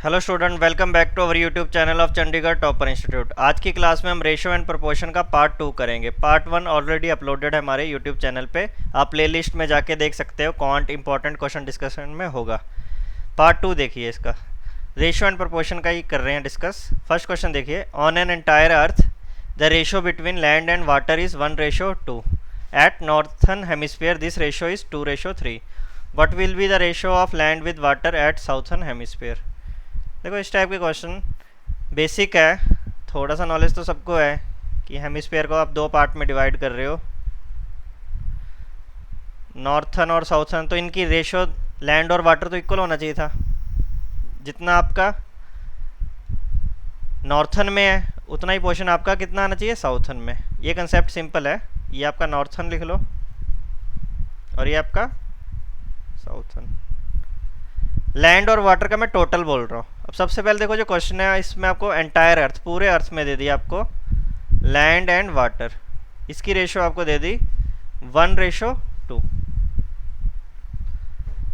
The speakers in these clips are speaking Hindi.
Hello student, welcome back to our YouTube channel of Chandigarh topper institute. आज की क्लास में हम रेशियो एंड प्रोपोर्शन का पार्ट 2 करेंगे। पार्ट 1 ऑलरेडी अपलोडेड है हमारे यूट्यूब चैनल पे, आप प्लेलिस्ट में जाके देख सकते हो। क्वांट इंपॉर्टेंट क्वेश्चन डिस्कशन में होगा। पार्ट 2 देखिए, इसका रेशियो एंड प्रोपोर्शन का ही कर रहे हैं डिस्कस। फर्स्ट क्वेश्चन देखिए, on an entire earth the ratio between land and water is 1:2। At northern hemisphere this ratio is 2:3। What will be the ratio of land with water at southern hemisphere. देखो, इस टाइप के क्वेश्चन बेसिक है, थोड़ा सा नॉलेज तो सबको है कि हेमिस्फीयर को आप दो पार्ट में डिवाइड कर रहे हो, नॉर्थर्न और साउथर्न। तो इनकी रेशियो लैंड और वाटर तो इक्वल होना चाहिए था। जितना आपका नॉर्थर्न में है उतना ही पोर्शन आपका कितना आना चाहिए, साउथर्न में। ये कंसेप्ट सिंपल है। ये आपका नॉर्थर्न लिख लो और ये आपका साउथर्न। लैंड और वाटर का मैं टोटल बोल रहा हूँ। अब सबसे पहले देखो, जो क्वेश्चन है इसमें आपको एंटायर अर्थ, पूरे अर्थ में दे दी आपको लैंड एंड वाटर। इसकी रेशो आपको दे दी 1:2।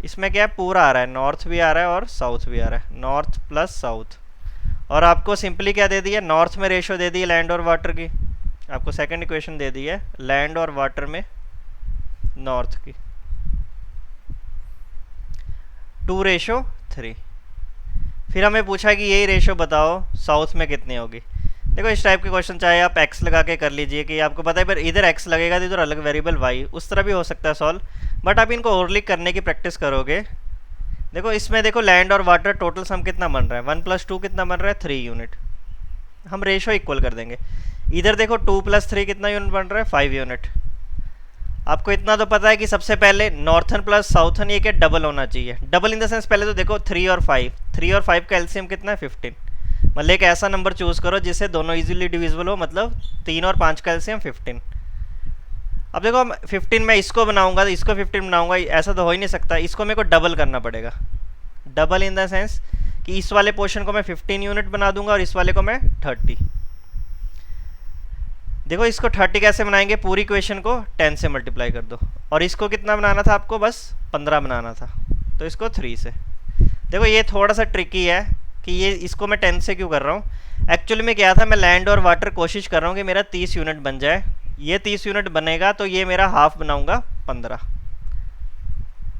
इसमें क्या है, पूरा आ रहा है, नॉर्थ भी आ रहा है और साउथ भी आ रहा है, नॉर्थ प्लस साउथ। और आपको सिंपली क्या दे दी है, नॉर्थ में रेशो दे दी है लैंड और वाटर की। आपको सेकंड इक्वेशन दे दी है लैंड और वाटर में नॉर्थ की 2:3। फिर हमें पूछा कि यही रेशो बताओ साउथ में कितनी होगी। देखो, इस टाइप के क्वेश्चन चाहे आप x लगा के कर लीजिए कि आपको पता है पर इधर x लगेगा तो इधर अलग वेरिएबल y, उस तरह भी हो सकता है सॉल्व। बट आप इनको ओवरली करने की प्रैक्टिस करोगे। देखो, इसमें देखो लैंड और वाटर टोटल सम कितना बन रहा है, 1 + 2 कितना बन रहा है, 3 यूनिट। हम रेशो इक्वल कर देंगे। इधर देखो 2 + 3 कितना यूनिट बन रहा है, 5 यूनिट। आपको इतना तो पता है कि सबसे पहले नॉर्थर्न प्लस साउथर्न ये क्या डबल होना चाहिए। डबल इन द सेंस, पहले तो देखो 3 और 5 का एलसीएम कितना है, 15। मतलब एक ऐसा नंबर चूज करो जिससे दोनों इजीली डिविजिबल हो, मतलब 3 और 5 का एलसीएम 15। अब देखो, 15 मैं इसको बनाऊंगा तो इसको 15 बनाऊंगा, ऐसा तो हो ही नहीं सकता। इसको मेरे को डबल करना पड़ेगा। डबल इन द सेंस कि इस वाले पोर्शन को मैं 15 यूनिट बना दूंगा और इस वाले को मैं 30। देखो, इसको 30 कैसे बनाएंगे, पूरी इक्वेशन को 10 से मल्टीप्लाई कर दो। और इसको कितना बनाना था आपको, बस 15 बनाना था, तो इसको 3 से। देखो, ये थोड़ा सा ट्रिकी है कि ये इसको मैं 10 से क्यों कर रहा हूँ। एक्चुअली में क्या था, मैं लैंड और वाटर कोशिश कर रहा हूँ कि मेरा 30 यूनिट बन जाए। ये 30 यूनिट बनेगा तो ये मेरा हाफ बनाऊंगा 15।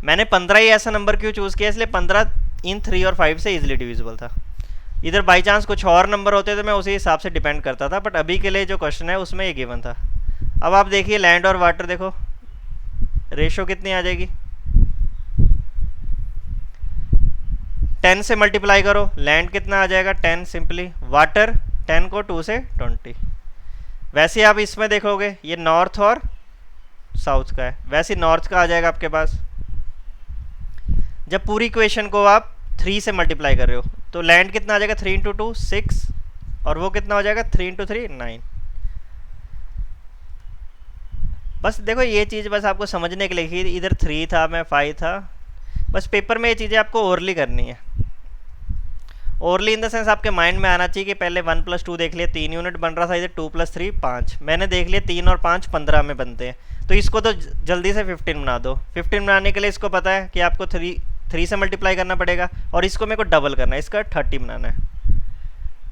मैंने 15 ही ऐसा नंबर क्यों चूज़ किया, इसलिए 15 इन 3 और 5 से इजिली डिविजिबल था। इधर बाई चांस कुछ और नंबर होते तो मैं उसी हिसाब से डिपेंड करता था, बट अभी के लिए जो क्वेश्चन है उसमें ये गिवन था। अब आप देखिए लैंड और वाटर, देखो रेशो कितनी आ जाएगी, 10 से मल्टीप्लाई करो, लैंड कितना आ जाएगा 10 सिंपली, वाटर 10 को 2 से 20। वैसे आप इसमें देखोगे ये नॉर्थ और साउथ का है, वैसे नॉर्थ का आ जाएगा आपके पास। जब पूरी इक्वेशन को आप 3 से मल्टीप्लाई कर रहे हो तो लैंड कितना आ जाएगा, 3 × 2 6, और वो कितना हो जाएगा 3 × 3 9। बस देखो, ये चीज़ बस आपको समझने के लिए ही, इधर 3 था मैं 5 था, बस पेपर में ये चीज़ें आपको ओरली करनी है। ओरली इन द सेंस आपके माइंड में आना चाहिए कि पहले 1 + 2 देख लिया 3 यूनिट बन रहा था, इधर 2 + 3 5, मैंने देख लिया 3 और 5 15 में बनते हैं, तो इसको तो जल्दी से 15 बना दो। 15 बनाने के लिए इसको पता है कि आपको 3 से मल्टीप्लाई करना पड़ेगा और इसको मेरे को डबल करना है, इसका 30 बनाना है।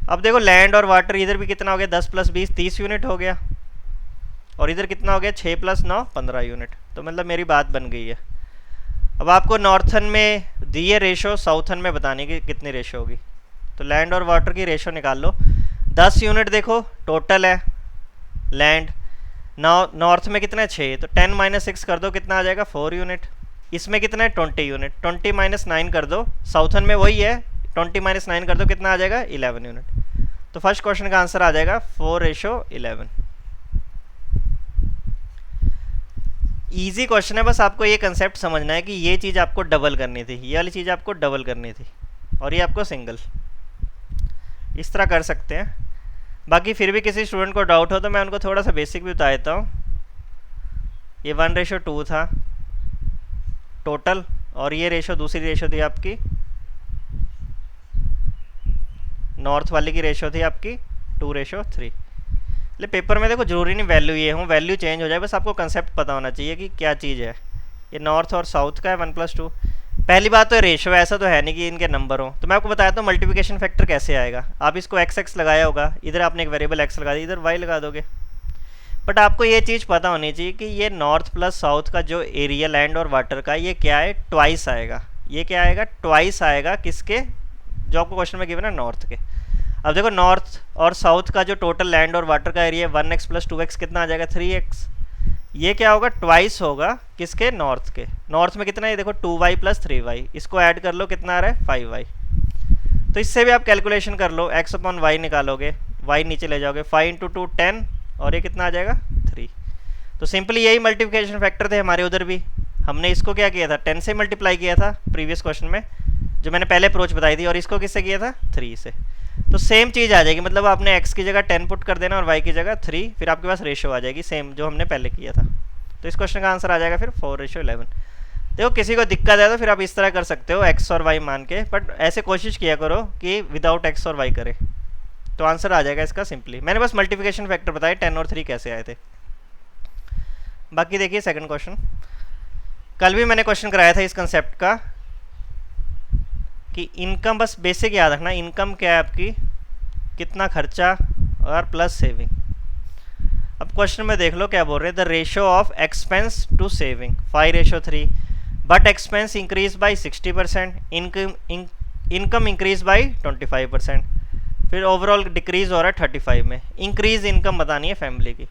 अब देखो, लैंड और वाटर इधर भी कितना हो गया, 10 + 20 30 यूनिट हो गया, और इधर कितना हो गया 6 + 9 15 यूनिट। तो मतलब मेरी बात बन गई है। अब आपको नॉर्थर्न में दिए रेशो, साउथर्न में बताने की कितनी रेशो होगी। तो लैंड और वाटर की रेशो निकाल लो। 10 यूनिट देखो टोटल है लैंड, नॉर्थ में कितना है 6, तो 10 - 6 कर दो, कितना आ जाएगा 4 यूनिट। इसमें कितना है 20 यूनिट, 20 - 9 कर दो, साउथर्न में वही है, 20 - 9 कर दो, कितना आ जाएगा 11 यूनिट। तो फर्स्ट क्वेश्चन का आंसर आ जाएगा 4:11। ईजी क्वेश्चन है, बस आपको ये कंसेप्ट समझना है कि ये चीज़ आपको डबल करनी थी, ये वाली चीज़ आपको डबल करनी थी, और ये आपको सिंगल। इस तरह कर सकते हैं। बाकी फिर भी किसी स्टूडेंट को डाउट हो तो मैं उनको थोड़ा सा बेसिक भी बता देता हूँ। ये 1:2 था टोटल, और ये रेशो दूसरी रेशो थी आपकी, नॉर्थ वाली की रेशो थी आपकी 2:3। ले पेपर में देखो, जरूरी नहीं वैल्यू ये हो, वैल्यू चेंज हो जाए, बस आपको कंसेप्ट पता होना चाहिए कि क्या चीज़ है। ये नॉर्थ और साउथ का है 1 + 2। पहली बात तो रेशो है, ऐसा तो है नहीं कि इनके नंबर हो। तो मैं आपको बताया तो मल्टीप्लिकेशन फैक्टर कैसे आएगा। आप इसको एक्स एक्स लगाया होगा, इधर आपने एक वेरिएबल एक्स लगा दिया, इधर वाई लगा दोगे। बट आपको ये चीज़ पता होनी चाहिए कि ये नॉर्थ प्लस साउथ का जो एरिया लैंड और वाटर का, ये क्या है, ट्वाइस आएगा। ये क्या आएगा, ट्वाइस आएगा किसके, जो आपको क्वेश्चन में गिवन है नॉर्थ के। अब देखो नॉर्थ और साउथ का जो टोटल लैंड और वाटर का एरिया 1x प्लस 2x कितना आ जाएगा, 3x। ये क्या होगा, ट्वाइस होगा किसके, नॉर्थ के। नॉर्थ में कितना है, देखो 2y प्लस 3y, इसको ऐड कर लो, कितना आ रहा है, 5y। तो इससे भी आप कैलकुलेशन कर लो, x अपॉन वाई निकालोगे, y नीचे ले जाओगे, 5 इंटू 2 10, और ये कितना आ जाएगा, 3। तो सिंपली यही मल्टीप्लिकेशन फैक्टर थे हमारे उधर भी। हमने इसको क्या किया था, 10 से मल्टीप्लाई किया था प्रीवियस क्वेश्चन में, जो मैंने पहले अप्रोच बताई थी, और इसको किससे किया था, 3 से। तो सेम चीज़ आ जाएगी, मतलब आपने x की जगह 10 पुट कर देना और y की जगह 3, फिर आपके पास रेशो आ जाएगी सेम जो हमने पहले किया था। तो इस क्वेश्चन का आंसर आ जाएगा फिर 4:11। देखो किसी को दिक्कत है तो फिर आप इस तरह कर सकते हो x और y मान के, बट ऐसे कोशिश किया करो कि विदाउट x और y करें, तो आंसर आ जाएगा इसका सिंपली। मैंने बस मल्टीप्लिकेशन फैक्टर बताया 10 और 3 कैसे आए थे। बाकी देखिए सेकंड क्वेश्चन, कल भी मैंने क्वेश्चन कराया था इस कंसेप्ट का कि इनकम, बस बेसिक याद रखना, इनकम क्या है आपकी, कितना खर्चा और प्लस सेविंग। अब क्वेश्चन में देख लो क्या बोल रहे हैं, the ratio of expense to saving 5:3, but expense increase by 60%, income increase by 25%, फिर ओवरऑल डिक्रीज हो रहा है 35 में। इंक्रीज इनकम बतानी है फैमिली की।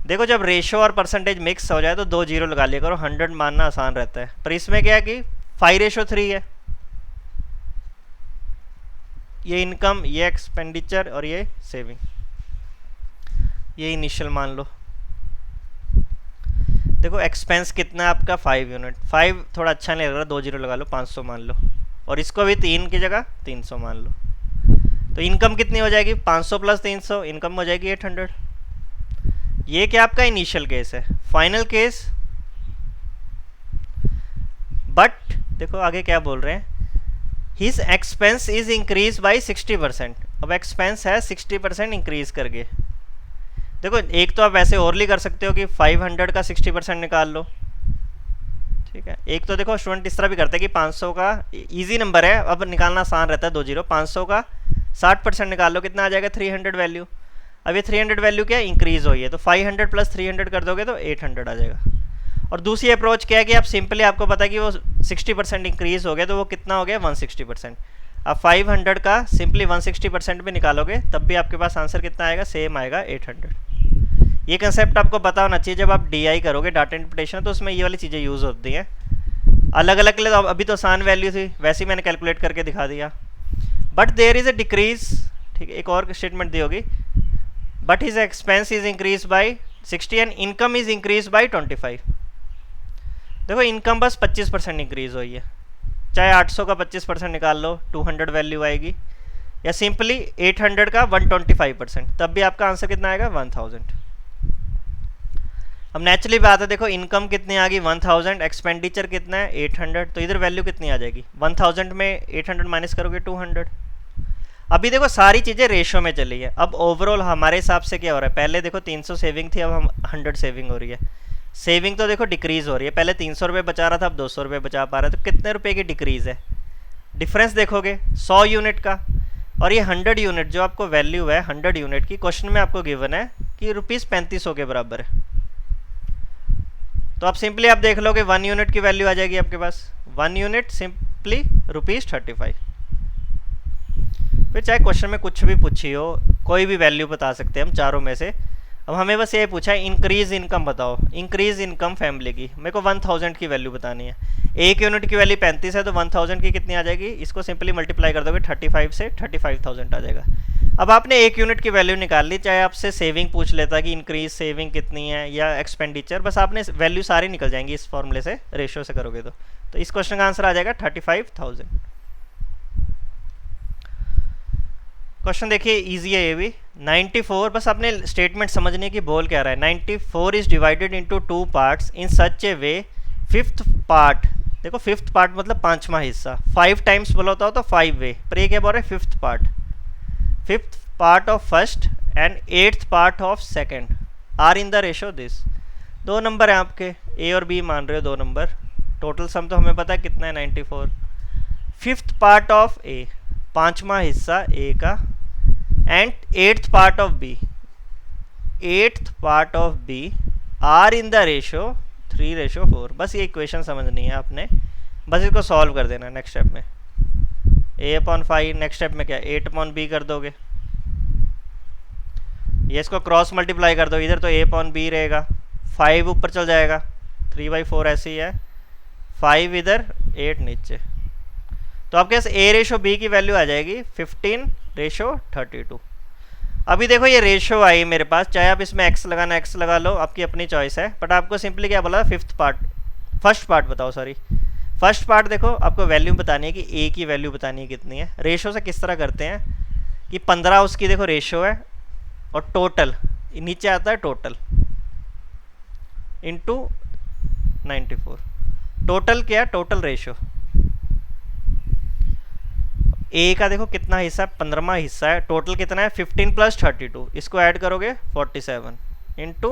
देखो जब रेशो और परसेंटेज मिक्स हो जाए तो 2 जीरो लगा लिया करो, 100 मानना आसान रहता है। पर इसमें क्या है कि 5:3 है, ये इनकम, ये एक्सपेंडिचर और ये सेविंग, ये इनिशियल मान लो। देखो एक्सपेंस कितना है आपका, 5 यूनिट, 5 थोड़ा अच्छा नहीं लग रहा, 2 जीरो लगा लो, 500 मान लो, और इसको भी 3 की जगह 300 मान लो। तो इनकम कितनी हो जाएगी, 500 प्लस 300, इनकम हो जाएगी 800। ये क्या आपका इनिशियल केस है। फाइनल केस, बट देखो आगे क्या बोल रहे हैं, his expense is increase by 60%। अब एक्सपेंस है 60% इंक्रीज करके। देखो एक तो आप ऐसे ओरली कर सकते हो कि 500 का 60% निकाल लो, ठीक है। एक तो देखो स्टूडेंट इस तरह भी करते हैं कि 500 का, इजी नंबर है अब निकालना आसान रहता है, 2 जीरो, 500 का 60% निकाल लो, कितना आ जाएगा, 300 वैल्यू। अब ये 300 वैल्यू क्या इंक्रीज हुई है, तो 500 प्लस 300 कर दोगे तो 800 आ जाएगा। और दूसरी अप्रोच क्या है कि आप सिंपली, आपको पता है कि वो 60% इंक्रीज हो गया, तो वो कितना हो गया, 160%। आप 500 का सिंपली 160% भी निकालोगे तब भी आपके पास आंसर कितना आएगा, सेम आएगा, 800। ये कंसेप्ट आपको पता होना चाहिए, जब आप DI करोगे डाटा इंटरप्रिटेशन, तो उसमें ये वाली चीज़ें यूज़ होती हैं। अलग अलग के लिए अभी तो आसान वैल्यू थी, वैसे ही मैंने कैलकुलेट करके दिखा दिया। But there is a decrease, ठीक है, एक और स्टेटमेंट दी होगी, but his expense is increase by 60 and income is increase by 25। देखो इनकम बस 25% इंक्रीज हुई है, चाहे 800 का 25% निकाल लो, 200 वैल्यू आएगी, या सिंपली 800 का 125%, तब भी आपका आंसर कितना आएगा, 1000। अब नेचुरली बात है, देखो इनकम कितनी आ गई, 1000, एक्सपेंडिचर कितना है, 800, तो इधर वैल्यू कितनी आ जाएगी, 1000 में 800 माइनस करोगे 200। अभी देखो सारी चीज़ें रेशो में चली है। अब ओवरऑल हमारे हिसाब से क्या हो रहा है, पहले देखो 300 सेविंग थी, अब हम 100 सेविंग हो रही है। सेविंग तो देखो डिक्रीज़ हो रही है, पहले 300 रुपये बचा रहा था, अब 200 रुपये बचा पा रहा है, तो कितने रुपए की डिक्रीज़ है, डिफरेंस देखोगे 100 यूनिट का। और ये 100 यूनिट जो आपको वैल्यू है 100 यूनिट की, क्वेश्चन में आपको गिवन है कि ₹3500 के बराबर है। तो आप सिंपली आप देख लोगे 1 यूनिट की वैल्यू आ जाएगी आपके पास, 1 यूनिट सिंपली ₹35। फिर चाहे क्वेश्चन में कुछ भी पूछी हो, कोई भी वैल्यू बता सकते हैं हम चारों में से। अब हमें बस ये पूछा है इंक्रीज इनकम बताओ, इंक्रीज इनकम फैमिली की, मेरे को 1000 की वैल्यू बतानी है। 1 यूनिट की वैल्यू 35 है, तो 1000 की कितनी आ जाएगी, इसको सिंपली मल्टीप्लाई कर दोगे 35 से, 35000 आ जाएगा। अब आपने 1 यूनिट की वैल्यू निकाल ली, चाहे आपसे सेविंग पूछ लेता कि इंक्रीज सेविंग कितनी है या एक्सपेंडिचर, बस आपने वैल्यू सारी निकल जाएंगी इस फॉर्मूले से, रेशियो से करोगे तो इस क्वेश्चन का आंसर आ जाएगा 35000। क्वेश्चन देखिए इजी है ये भी। 94, बस आपने स्टेटमेंट समझने की बोल क्या रहा है। 94 is divided into 2 parts in such A way, fifth part, देखो फिफ्थ पार्ट मतलब 5वां हिस्सा, 5 टाइम्स बोला होता हो तो 5 वे, पर ये क्या बोल रहा है, fifth part of first and 8th part of second are in the ratio this. 2 number है आपके, ए और बी मान रहे हो 2 नंबर, टोटल सम तो हमें पता है कितना है 94। फिफ्थ पार्ट ऑफ ए, पांचवा हिस्सा ए का, and eighth part of B, eighth part of B are in the ratio 3:4। बस ये इक्वेशन समझनी है आपने, बस इसको सॉल्व कर देना नेक्स्ट स्टेप में। a/5, नेक्स्ट स्टेप में क्या 8/b कर दोगे, ये इसको क्रॉस मल्टीप्लाई कर दो, इधर तो a/b रहेगा, 5 ऊपर चल जाएगा, 3/4 ऐसे ही है, 5 इधर 8 नीचे, तो आपके पास a/b की वैल्यू आ जाएगी 15:32। अभी देखो ये रेशो आई मेरे पास, चाहे आप इसमें x लगाना x लगा लो, आपकी अपनी चॉइस है, बट आपको सिंपली क्या बोला, फर्स्ट पार्ट बताओ, सॉरी फर्स्ट पार्ट देखो, आपको वैल्यू बतानी है कि a की वैल्यू बतानी है कितनी है। रेशो से किस तरह करते हैं कि 15 उसकी देखो रेशो है, और टोटल नीचे आता है टोटल इंटू 94, टोटल क्या, टोटल रेशो ए का देखो कितना हिस्सा है, 15वां हिस्सा है, टोटल कितना है 15 + 32, इसको ऐड करोगे 47 इंटू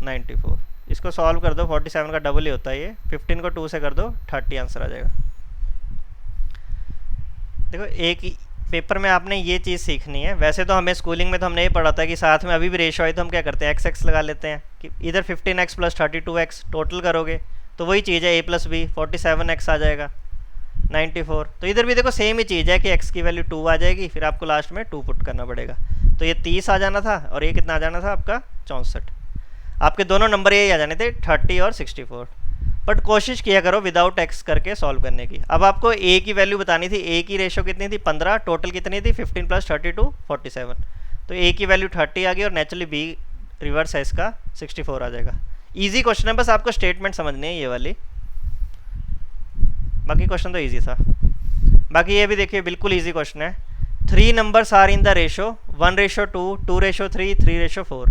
94, इसको सॉल्व कर दो, 47 का डबल ही होता है ये, 15 को 2 से कर दो 30 आंसर आ जाएगा। देखो एक पेपर में आपने ये चीज़ सीखनी है। वैसे तो हमें स्कूलिंग में तो हमने ये पढ़ा था कि साथ में अभी भी रेशो आई तो हम क्या करते हैं x लगा लेते हैं, कि इधर 15x + 32x टोटल करोगे तो वही चीज़ है a + b, 47x आ जाएगा 94। तो इधर भी देखो सेम ही चीज़ है कि x की वैल्यू 2 आ जाएगी, फिर आपको लास्ट में 2 पुट करना पड़ेगा, तो ये 30 आ जाना था और ये कितना आ जाना था आपका 64। आपके दोनों नंबर यही आ जाने थे 30 और 64, बट कोशिश किया करो विदाउट x करके सॉल्व करने की। अब आपको a की वैल्यू बतानी थी, a की रेशो कितनी थी 15, टोटल कितनी थी 15 + 32 47, तो a की वैल्यू 30 आ गई और नेचुरली b रिवर्स है इसका 64 आ जाएगा। ईजी क्वेश्चन है, बस आपको स्टेटमेंट समझनी है ये वाली, बाकी क्वेश्चन तो ईजी था। बाकी ये भी देखिए बिल्कुल ईजी क्वेश्चन है। 3 numbers are in the ratio 1:2, 2:3, 3:4,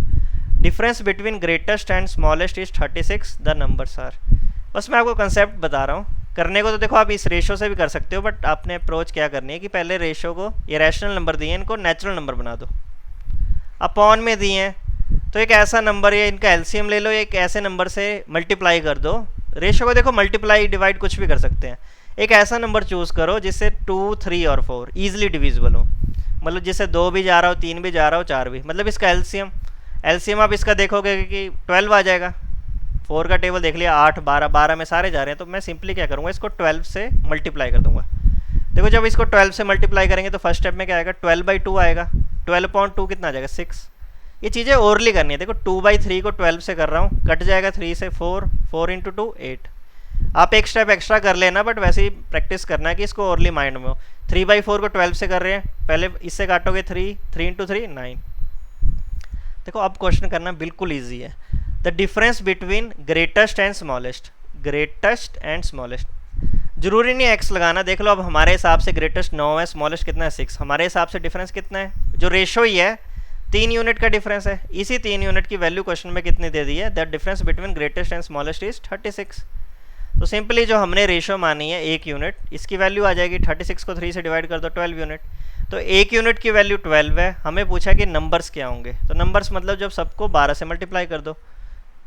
difference between greatest and smallest is 36, the numbers are. बस मैं आपको कंसेप्ट बता रहा हूँ, करने को तो देखो आप इस रेशो से भी कर सकते हो, बट आपने अप्रोच क्या करनी है कि पहले रेशो को, ये रैशनल नंबर दिए हैं इनको नेचुरल नंबर बना दो, अपॉन में दिए हैं तो एक ऐसा नंबर या इनका एलसीएम ले लो, एक ऐसे नंबर से मल्टीप्लाई कर दो। रेशो को देखो मल्टीप्लाई डिवाइड कुछ भी कर सकते हैं, एक ऐसा नंबर चूज़ करो जिससे 2, 3 और 4 ईजिली डिविजिबल हो, मतलब जिससे 2 भी जा रहा हो, 3 भी जा रहा हो, 4 भी, मतलब इसका एलसीएम आप इसका देखोगे कि 12 आ जाएगा। 4 का टेबल देख लिया, 8, 12, 12 में सारे जा रहे हैं, तो मैं सिंपली क्या करूँगा, इसको 12 से मल्टीप्लाई कर दूंगा। देखो जब इसको 12 से मल्टीप्लाई करेंगे तो फर्स्ट स्टेप में क्या आएगा, 12/2 आएगा, 12/2 कितना आ जाएगा 6। ये चीज़ें ओरली करनी है। देखो 2/3 को 12 से कर रहा हूँ, कट जाएगा 3 से 4, 4 × 2 8। आप एक स्टेप एक्स्ट्रा कर लेना, बट वैसे ही प्रैक्टिस करना है कि इसको ओरली माइंड में हो। 3/4 को 12 से कर रहे हैं, पहले इससे काटोगे 3, 3 × 3 9। देखो अब क्वेश्चन करना बिल्कुल ईजी है। The difference between greatest and smallest, greatest and smallest, जरूरी नहीं एक्स लगाना। देख लो अब हमारे हिसाब से ग्रेटेस्ट 9 है, स्मॉलेस्ट कितना है 6, हमारे हिसाब से डिफरेंस कितना है, जो रेशो ही है 3 यूनिट का डिफरेंस है। इसी 3 यूनिट की वैल्यू क्वेश्चन में कितनी दे दी है, that difference between greatest and smallest is 36। तो सिंपली जो हमने रेशो मानी है 1 यूनिट, इसकी वैल्यू आ जाएगी 36 को 3 से डिवाइड कर दो 12 यूनिट, तो 1 यूनिट की वैल्यू 12 है। हमें पूछा कि नंबर्स क्या होंगे, तो नंबर्स मतलब जब सबको 12 से मल्टीप्लाई कर दो,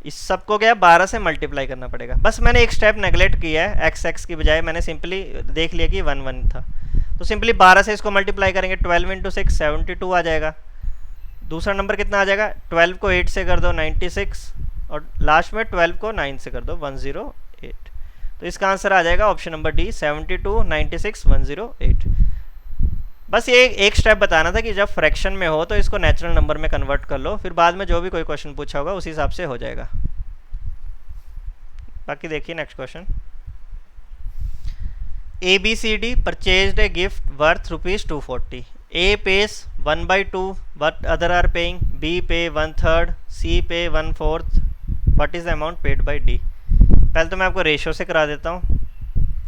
इस सबको क्या 12 से मल्टीप्लाई करना पड़ेगा। बस मैंने एक स्टेप नेगलेक्ट किया है, x की बजाय मैंने सिंपली देख लिया कि 1 1 था, तो सिंपली 12 से इसको मल्टीप्लाई करेंगे, 12 × 6 72 आ जाएगा। दूसरा नंबर कितना आ जाएगा, 12 को 8 से कर दो 96, और लास्ट में 12 को 9 से कर दो 108। तो इसका आंसर आ जाएगा ऑप्शन नंबर डी, 72, 96, 108। बस ये एक स्टेप बताना था कि जब फ्रैक्शन में हो तो इसको नेचुरल नंबर में कन्वर्ट कर लो, फिर बाद में जो भी कोई क्वेश्चन पूछा होगा उसी हिसाब से हो जाएगा। बाकी देखिए next question. ABCD purchased a gift worth ₹240। A pays 1/2, what other are paying? B pay 1/3, C pay 1/4. What is the amount paid by D? पहले तो मैं आपको रेशो से करा देता हूँ,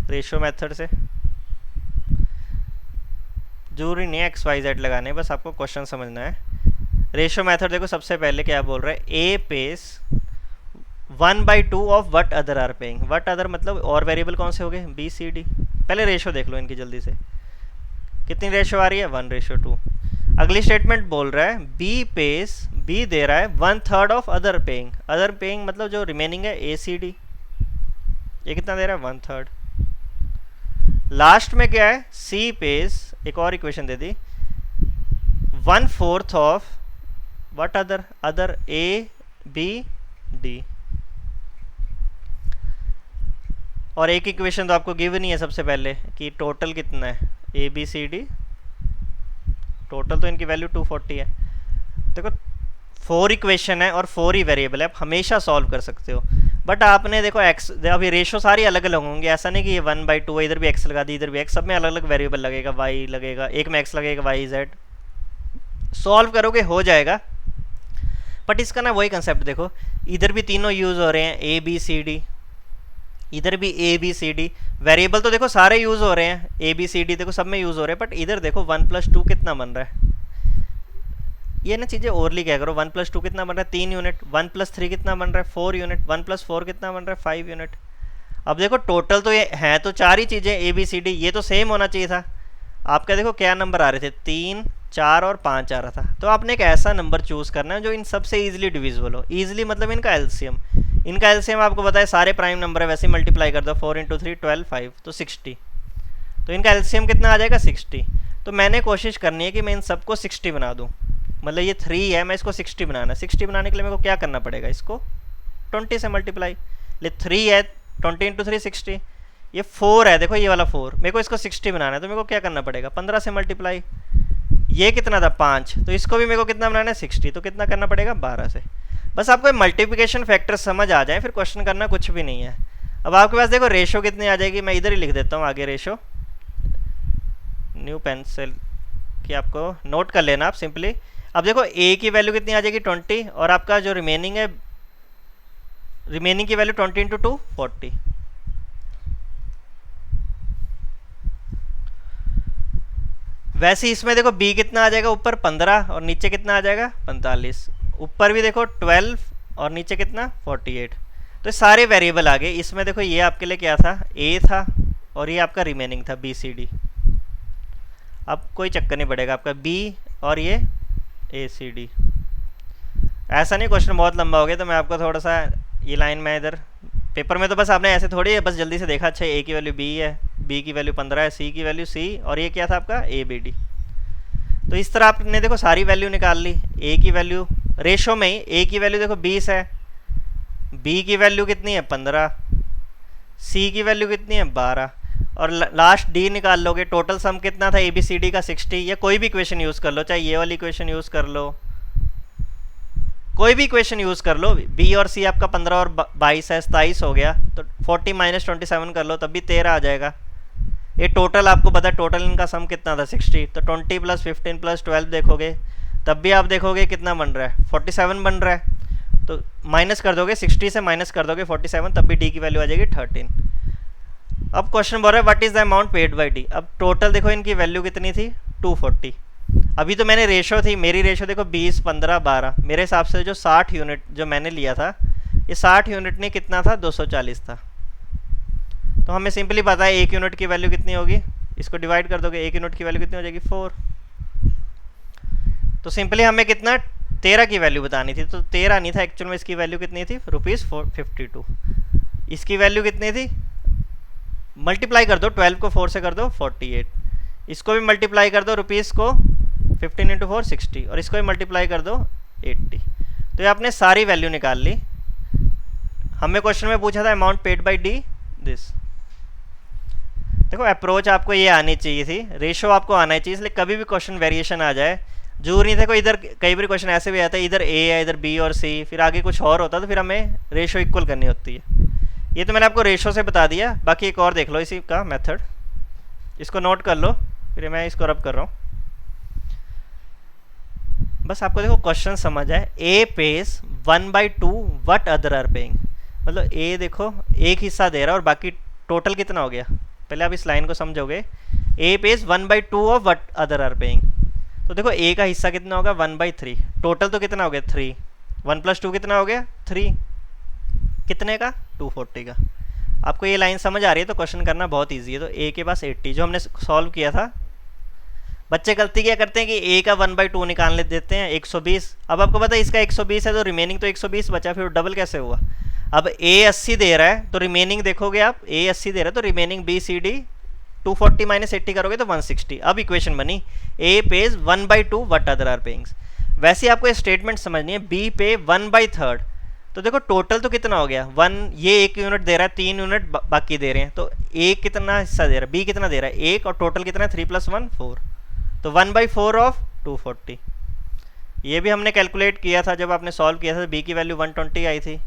रेशो मेथड से। जरूरी नहीं है XYZ लगाने, बस आपको क्वेश्चन समझना है। रेशो मेथड देखो सबसे पहले क्या बोल रहा है, A pays 1/2 of what other are paying. What other मतलब और वेरिएबल कौन से हो गए, BCD। पहले रेशो देख लो इनकी जल्दी से, कितनी रेशो आ रही है 1:2। अगली स्टेटमेंट बोल रहा है B pays, B दे रहा है 1/3 of other paying. Other paying मतलब जो रिमेनिंग है ACD, ये कितना दे रहा है 1/3। लास्ट में क्या है, सी पेज एक और इक्वेशन दे दी 1/4 of what other A B D. और एक इक्वेशन तो आपको गिव नहीं है सबसे पहले कि टोटल कितना है A B C D, total तो इनकी वैल्यू 240 है। देखो 4 इक्वेशन है और 4 ही वेरिएबल है, आप हमेशा सॉल्व कर सकते हो। बट आपने देखो एक्स, अभी रेशो सारी अलग अलग होंगे, ऐसा नहीं कि ये 1/2 है, इधर भी एक्स लगा दी इधर भी एक्स, सब में अलग अलग वेरिएबल लगेगा, वाई लगेगा, एक में एक्स लगेगा वाई जेड, सॉल्व करोगे हो जाएगा। बट इसका ना वही कंसेप्ट देखो, इधर भी तीनों यूज़ हो रहे हैं ए बी सी डी, इधर भी A B C D, variable तो देखो सारे यूज़ हो रहे हैं, ए बी सी डी देखो सब में यूज़ हो रहे हैं। बट इधर देखो 1+2 कितना बन रहा है, ये ना चीज़ें ओरली क्या करो, 1+2 कितना बन रहा है 3 यूनिट, 1+3 कितना बन रहा है 4 यूनिट, 1+4 कितना बन रहा है 5 यूनिट। अब देखो टोटल तो ये हैं तो 4 ही चीज़ें ए बी सी डी, ये तो सेम होना चाहिए था। आपका देखो क्या नंबर आ रहे थे 3, 4 और 5 आ रहा था। तो आपने एक ऐसा नंबर चूज़ करना है जो इन सबसे ईजिली डिविजिबल हो। ईजिली मतलब इनका एलसीएम, इनका एलसीएम आपको बताया सारे प्राइम नंबर है, वैसे मल्टीप्लाई कर दो 4 × 3 12 5 तो 60, तो इनका एलसीएम कितना आ जाएगा 60। तो मैंने कोशिश करनी है कि मैं इन सबको 60 बना दूँ, मतलब ये 3 है मैं इसको 60 बनाना है। 60 बनाने के लिए मेरे को क्या करना पड़ेगा, इसको 20 से मल्टीप्लाई, ले 3 है 20 × 3 60, ये 4 है देखो ये वाला 4, मेरे को इसको 60 बनाना है तो मेरे को क्या करना पड़ेगा 15 से मल्टीप्लाई, ये कितना था 5, तो इसको भी मेरे को कितना बनाना है 60, तो कितना करना पड़ेगा 12 से। बस आपको मल्टीप्लिकेशन फैक्टर समझ आ जाए फिर क्वेश्चन करना कुछ भी नहीं है। अब आपके पास देखो रेशो कितनी आ जाएगी, मैं इधर ही लिख देता हूँ आगे रेशो, न्यू पेंसिल कि आपको नोट कर लेना आप सिंपली। अब देखो ए की वैल्यू कितनी आ जाएगी 20, और आपका जो रिमेनिंग है, रिमेनिंग की वैल्यू 20 × 2 40। वैसे इसमें देखो b कितना आ जाएगा ऊपर 15 और नीचे कितना आ जाएगा 45, ऊपर भी देखो 12 और नीचे कितना 48। तो सारे वेरिएबल आ गए। इसमें देखो ये आपके लिए क्या था a था और ये आपका रिमेनिंग था b c d। अब कोई चक्कर नहीं पड़ेगा आपका b और ये a c d। ऐसा नहीं क्वेश्चन बहुत लंबा हो गया तो मैं आपको थोड़ा सा ये लाइन में इधर पेपर में तो बस आपने ऐसे थोड़ी है, बस जल्दी से देखा अच्छा a की वैल्यू b है, b की वैल्यू 15 है, c की वैल्यू c और ये क्या था आपका a b d। तो इस तरह आपने देखो सारी वैल्यू निकाल ली। a की वैल्यू रेशो में ही a की वैल्यू देखो 20 है, b की वैल्यू कितनी है 15, c की वैल्यू कितनी है 12 और लास्ट d निकाल लोगे। टोटल सम कितना था a b c d का 60, या कोई भी इक्वेशन यूज़ कर लो, चाहे ये वाली इक्वेशन यूज़ कर लो, कोई भी इक्वेशन यूज़ कर लो। b और c आपका 15 और 22 है 27 हो गया, तो 40 - 27 कर लो तब भी 13 आ जाएगा। ये टोटल आपको पता है टोटल इनका सम कितना था 60, तो 20 + 15 + 12 देखोगे तब भी आप देखोगे कितना बन रहा है 47 बन रहा है। तो माइनस कर दोगे 60 से माइनस कर दोगे 47, तब भी d की वैल्यू आ जाएगी 13। अब क्वेश्चन बोल रहा है what is the amount paid by D. अब टोटल देखो इनकी वैल्यू कितनी थी 240। अभी तो मैंने रेशो थी, मेरी रेशो देखो 20 15 12, मेरे हिसाब से जो 60 यूनिट जो मैंने लिया था, ये 60 यूनिट ने कितना था 240 था। तो हमें सिंपली पता है 1 यूनिट की वैल्यू कितनी होगी, इसको डिवाइड कर दोगे 1 यूनिट की वैल्यू कितनी हो जाएगी 4। तो सिंपली हमें कितना 13 की वैल्यू बतानी थी, तो 13 नहीं था एक्चुअल में, इसकी वैल्यू कितनी थी ₹452। इसकी वैल्यू कितनी थी, मल्टीप्लाई कर दो 12 को 4 से कर दो 48, इसको भी मल्टीप्लाई कर दो रुपीज़ को 15 × 4 60 और इसको भी मल्टीप्लाई कर दो 80। तो ये आपने सारी वैल्यू निकाल ली। हमें क्वेश्चन में पूछा था amount paid by D this. देखो अप्रोच आपको ये आनी चाहिए थी, रेशो आपको आना चाहिए, इसलिए कभी भी क्वेश्चन वेरिएशन आ जाए जरूर नहीं था कोई, इधर कई बार क्वेश्चन ऐसे भी आता है इधर ए है इधर बी और सी, फिर आगे कुछ और होता तो फिर हमें रेशो इक्वल करनी होती है। ये तो मैंने आपको रेशो से बता दिया, बाकी एक और देख लो इसी का मेथड, इसको नोट कर लो, फिर मैं इसको रब कर रहा हूँ। बस आपको देखो क्वेश्चन समझ आए, A pays 1/2 what other are paying, मतलब ए देखो एक हिस्सा दे रहा है और बाकी टोटल कितना हो गया, पहले आप इस लाइन को समझोगे। A pays 1/2 of what other are paying, तो देखो ए का हिस्सा कितना होगा 1/3, टोटल तो कितना हो गया 3, 1 + 2 कितना हो गया 3, कितने का 240 का। आपको ये लाइन समझ आ रही है तो क्वेश्चन करना बहुत ईजी है। तो ए के पास 80 जो हमने सॉल्व किया था, बच्चे गलती क्या करते हैं कि ए का 1/2 निकाल देते हैं 120। अब आपको पता है इसका 120 है तो रिमेनिंग तो 120 बचा, फिर डबल कैसे हुआ। अब ए 80 दे रहा है तो रिमेनिंग देखोगे आप, ए 80 दे रहा है तो remaining B C D 240 minus 80 करोगे तो 160। अब इक्वेशन बनी A pays 1/2 what other are payings. वैसे आपको ये स्टेटमेंट समझनी है, बी पे 1/3, तो देखो टोटल तो कितना हो गया 1, ये 1 यूनिट दे रहा है, 3 यूनिट बाकी दे रहे हैं, तो ए कितना हिस्सा दे रहा है, बी कितना दे रहा है 1, और टोटल कितना है 3 + 1 4, तो 1/4 ऑफ 240। ये भी हमने कैलकुलेट किया था जब आपने सॉल्व किया था, बी की वैल्यू 120 आई थी।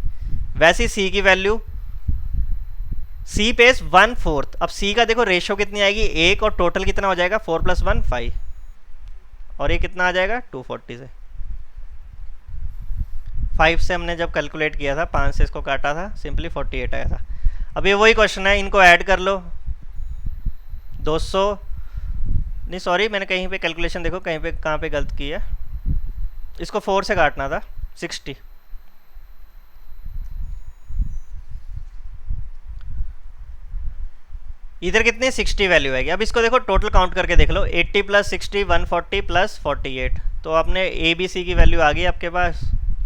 वैसे सी की वैल्यू, सी पेज 1/4, अब सी का देखो रेशो कितनी आएगी 1, और टोटल कितना हो जाएगा 4 + 1 5, और ये कितना आ जाएगा 240 से 5 से हमने जब कैलकुलेट किया था, 5 से इसको काटा था, सिंपली 48 आया था। अब ये वही क्वेश्चन है, इनको ऐड कर लो 200, नहीं सॉरी मैंने कहीं पे कैलकुलेशन देखो कहीं पे कहाँ पे गलत की है, इसको 4 से काटना था 60, इधर कितनी 60 वैल्यू आएगी। अब इसको देखो टोटल काउंट करके देख लो, 80 + 60 140 + 48, तो आपने ए बी सी की वैल्यू आ गई आपके पास,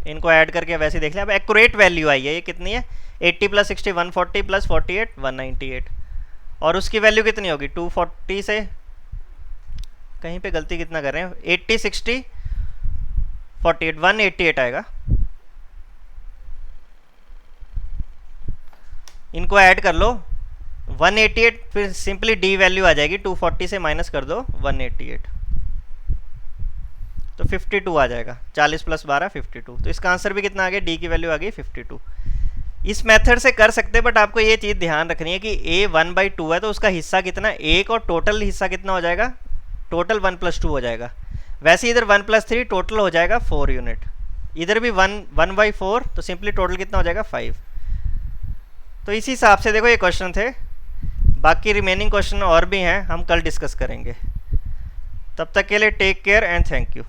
इनको ऐड करके वैसे देख लिया। अब एक्यूरेट वैल्यू आई है, ये कितनी है 80 + 60 140 + 48 198, और उसकी वैल्यू कितनी होगी 240 से, कहीं पे गलती कितना कर रहे हैं, 80 60 48 188 आएगा। इनको ऐड कर लो 188, फिर सिंपली डी वैल्यू आ जाएगी, 240 से माइनस कर दो 188, तो 52 आ जाएगा, 40 + 12 52, तो इसका आंसर भी कितना आ गया, डी की वैल्यू आ गई 52। इस मेथड से कर सकते हैं, बट आपको ये चीज़ ध्यान रखनी है कि ए 1/2 है तो उसका हिस्सा कितना 1, और टोटल हिस्सा कितना हो जाएगा, टोटल 1 + 2 हो जाएगा। वैसे इधर 1 + 3 टोटल हो जाएगा 4 यूनिट, इधर भी 1/4, तो सिंपली टोटल कितना हो जाएगा 5। तो इसी हिसाब से देखो ये क्वेश्चन थे, बाकी रिमेनिंग क्वेश्चन और भी हैं, हम कल डिस्कस करेंगे। तब तक के लिए take care and thank you.